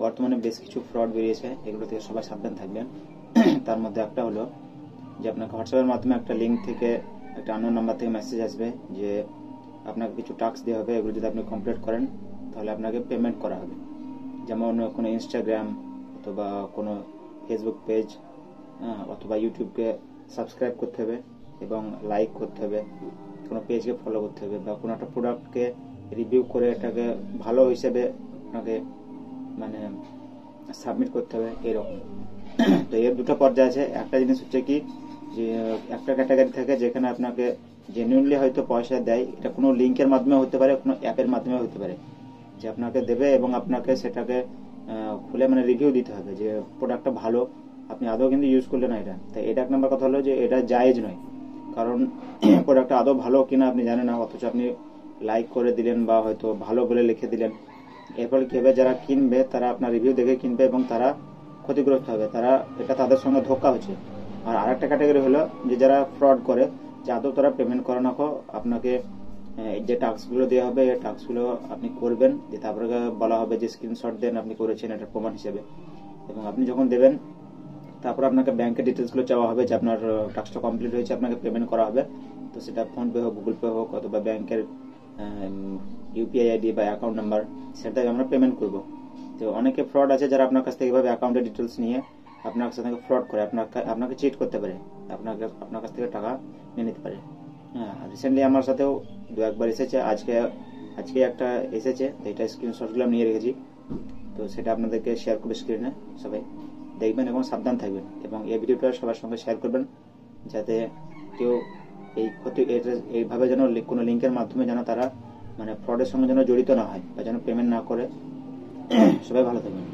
বর্তমানে বেশ কিছু ফ্রড বেরিয়েছে, এগুলো থেকে সবাই সাবধান থাকবেন। তার মধ্যে একটা হলো যে আপনাকে হোয়াটসঅ্যাপের মাধ্যমে একটা লিঙ্ক থেকে একটা আননোন নাম্বার থেকে মেসেজ আসবে যে আপনাকে কিছু টাস্ক দেওয়া হবে, এগুলো যদি আপনি কমপ্লিট করেন তাহলে আপনাকে পেমেন্ট করা হবে। যেমন কোনো ইনস্টাগ্রাম অথবা কোনো ফেসবুক পেজ অথবা ইউটিউবকে সাবস্ক্রাইব করতে হবে এবং লাইক করতে হবে, কোনো পেজকে ফলো করতে হবে, বা কোনো একটা প্রোডাক্টকে রিভিউ করে এটাকে ভালো হিসেবে আপনাকে মানে সাবমিট করতে হবে, এরকম। তো এর দুটো পর্যায়ে আছে। একটা জিনিস হচ্ছে কি যে একটা ক্যাটাগরি থাকে যেখানে আপনাকে জেনুইনলি হয়তো পয়সা দেয়, এটা কোনো লিঙ্কের মাধ্যমে হতে পারে, কোনো অ্যাপের মাধ্যমে হতে পারে, যে আপনাকে দেবে এবং আপনাকে সেটাকে খুলে মানে রিভিউ দিতে হবে যে প্রোডাক্টটা ভালো, আপনি আদৌ কিন্তু ইউজ করলেন না এটা। তাই এটা এক নম্বর কথা হলো যে এটা জায়েজ নয়, কারণ প্রোডাক্টটা আদৌ ভালো কিনা আপনি জানেন না, অথচ আপনি লাইক করে দিলেন বা হয়তো ভালো বলে লিখে দিলেন। এরপর কি হবে, যারা কিনবে তারা আপনার রিভিউ দেখে কিনবে এবং তারা ক্ষতিগ্রস্ত হবে, তারা এটা তাদের সঙ্গে ধোঁকা হচ্ছে। আর আরেকটা ক্যাটাগরি হলো যে যারা ফ্রড করে, যে আদৌ তারা পেমেন্ট করে না, আপনাকে যে টাস্কগুলো দেওয়া হবে এই টাস্কগুলো আপনি করবেন, যে তারপরে বলা হবে যে স্ক্রিনশট দেন আপনি করেছেন এটার প্রমাণ হিসেবে, এবং আপনি যখন দেবেন তারপর আপনাকে ব্যাংকের ডিটেলসগুলো চাওয়া হবে যে আপনার টাস্কটা কমপ্লিট হয়েছে, আপনাকে পেমেন্ট করা হবে। তো সেটা ফোনপে হোক, গুগল পে হোক, অথবা ব্যাংকের ইউপিআই আইডি বা অ্যাকাউন্ট নাম্বার, সেটাকে আমরা পেমেন্ট করব। তো অনেকে ফ্রড আছে যারা আপনার কাছ থেকে এভাবে অ্যাকাউন্টের ডিটেলস নিয়ে আপনার সাথে ফ্রড করে, আপনাকে চিট করতে পারে, আপনার কাছ থেকে টাকা নিয়ে নিতে পারে। হ্যাঁ, রিসেন্টলি আমার সাথেও দু একবার এসেছে, আজকে একটা এসেছে, তো এটা স্ক্রিনশটগুলো আমি নিয়ে রেখেছি, তো সেটা আপনাদেরকে শেয়ার করবে স্ক্রিনে, সবাই দেখবেন এবং সাবধান থাকবেন, এবং এই ভিডিওটা সবার সঙ্গে শেয়ার করবেন যাতে কেউ এইভাবে যেন কোনো লিঙ্কের মাধ্যমে যেন তারা মানে ফ্রডের সঙ্গে যেন জড়িত না হয় বা যেন পেমেন্ট না করে। সবাই ভালো থাকবেন।